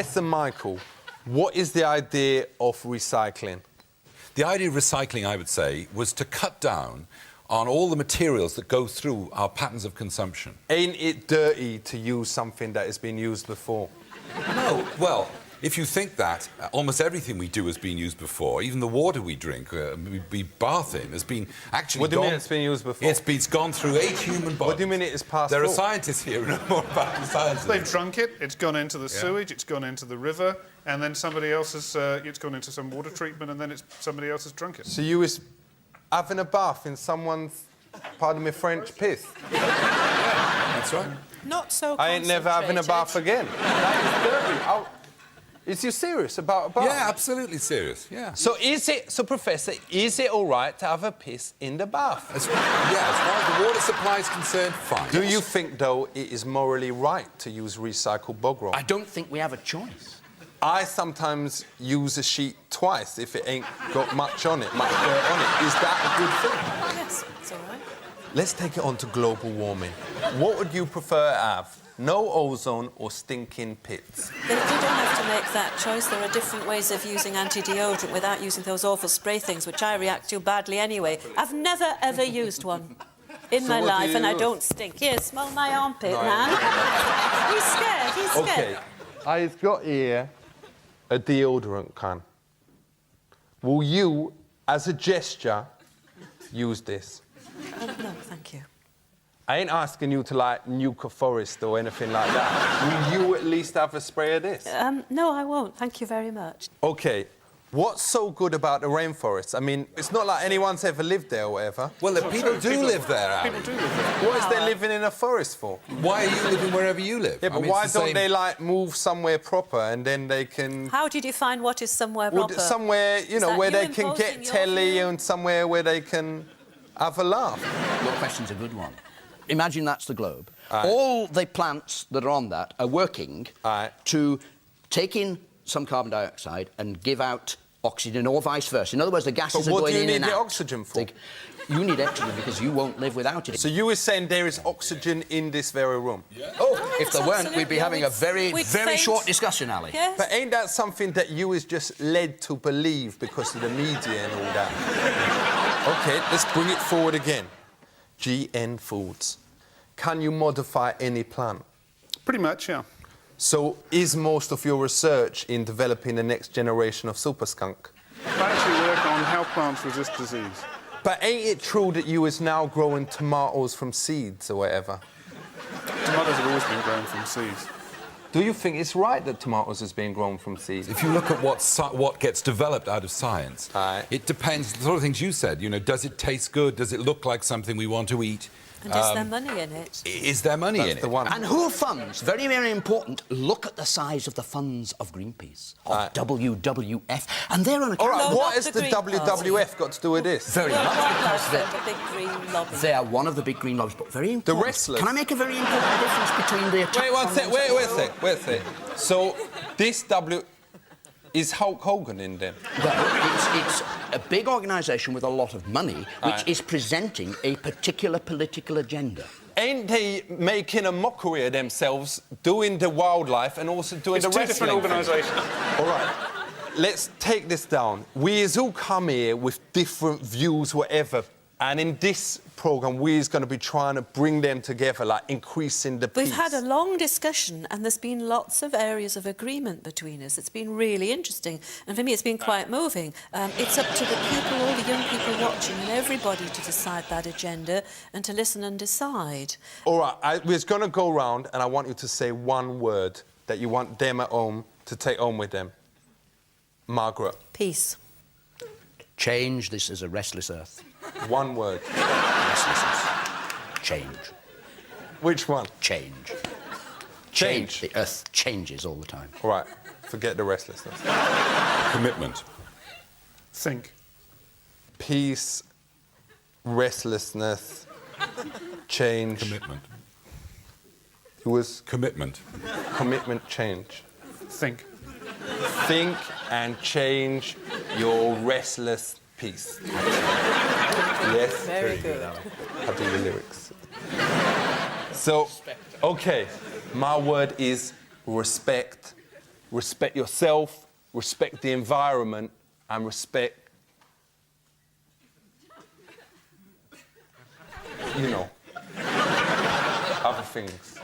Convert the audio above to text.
Professor Michael, what is the idea of recycling? The idea of recycling, I would say, was to cut down on all the materials that go through our patterns of consumption. Ain't it dirty to use something that has been used before? No, well, if you think that, almost everything we do has been used before. Even the water we drink, we bath in, has been actually What do you mean it's been used before? It's gone through 8 human bodies. What do you mean it is passed There are through? scientists here who know more about the science. They've drunk it, it's gone into the sewage, it's gone into the river, and then somebody else has, it's gone into some water treatment, and then somebody else has drunk it. So you was having a bath in someone's, pardon me, French piss? That's right. Not so I ain't never having a bath again. That is dirty. Is you serious about a bath? Yeah, absolutely serious, yeah. So Professor, is it all right to have a piss in the bath? As far as the water supply is concerned, fine. Do you think, though, it is morally right to use recycled bog roll? I don't think we have a choice. I sometimes use a sheet twice if it ain't got much on it, much dirt on it. Is that a good thing? Yes, it's all right. Let's take it on to global warming. What would you prefer to have? No ozone or stinking pits? You don't have to make that choice. There are different ways of using anti-deodorant without using those awful spray things, which I react to badly anyway. I've never, ever used one in my life, and I don't stink. Here, smell my armpit, man. He's scared, he's scared. OK, I've got here a deodorant can. Will you, as a gesture, use this? No, thank you. I ain't asking you to, like, nuke a forest or anything like that. Will you at least have a spray of this? No, I won't. Thank you very much. OK, what's so good about the rainforest? I mean, it's not like anyone's ever lived there or whatever. Well, the people do live there, Ali. People do live there. What is they living in a forest for? Why are you living wherever you live? Yeah, but I mean, why it's the don't same- they, like, move somewhere proper and then they can... How do you define what is somewhere proper? Somewhere, you Is know, that where you they can imposing get your telly view? and somewhere where they can have a laugh. Your question's a good one. Imagine that's the globe. Aye. All the plants that are on that are working Aye. to take in some carbon dioxide and give out oxygen, or vice versa. In other words, the gases But are what going do you in need and the out. oxygen for? You need oxygen because you won't live without it. So you were saying there is oxygen in this very room? Yeah. Oh, if there weren't, we'd be absolutely. having a very, We'd very faint. short discussion, Ali. Yes. But ain't that something that you is just led to believe because of the media and all that? OK, let's bring it forward again. GN Foods. Can you modify any plant? Pretty much, yeah. So is most of your research in developing the next generation of super skunk? I actually work on how plants resist disease. But ain't it true that you is now growing tomatoes from seeds or whatever? Tomatoes have always been grown from seeds. Do you think it's right that tomatoes is being grown from seeds? If you look at what gets developed out of science, Aye. it depends, the sort of things you said, you know, does it taste good? Does it look like something we want to eat? And is there money in it? Is there money in That's it? the one. And who funds? Very, very important. Look at the size of the funds of Greenpeace, of Right. WWF, and they're on a... All right, No, what not has the the Green Party. WWF got to do with this? Very Well, much not because like they're... the big green lobby. They are one of the big green lobbies, but very important. wrestlers. Can I make a very important difference between the attack Wait one on sec, those- wait a sec. So, this is Hulk Hogan in them? Well, it's a big organisation with a lot of money, which Aye. is presenting a particular political agenda. Ain't they making a mockery of themselves, doing the wildlife and also doing It's the two wrestling? different organisations. All right, let's take this down. We is all come here with different views, whatever, and in this programme, we is going to be trying to bring them together, like increasing the peace. We've had a long discussion and there's been lots of areas of agreement between us. It's been really interesting. And for me, it's been quite moving. It's up to the people, all the young people watching and everybody to decide that agenda and to listen and decide. All right, we're going to go round and I want you to say one word that you want them at home to take home with them. Margaret. Peace. Change. This is a restless earth. One word. Restless earth. Change. Which one? Change. Change. The earth changes all the time. All right, forget the restlessness. Commitment. Think. Peace, restlessness, change. Commitment. It was Commitment. commitment, change. Think. Think and change your restless peace. Yes? Very good. I'll do the lyrics. So, OK, my word is respect. respect yourself, respect the environment, and respect, you know, other things.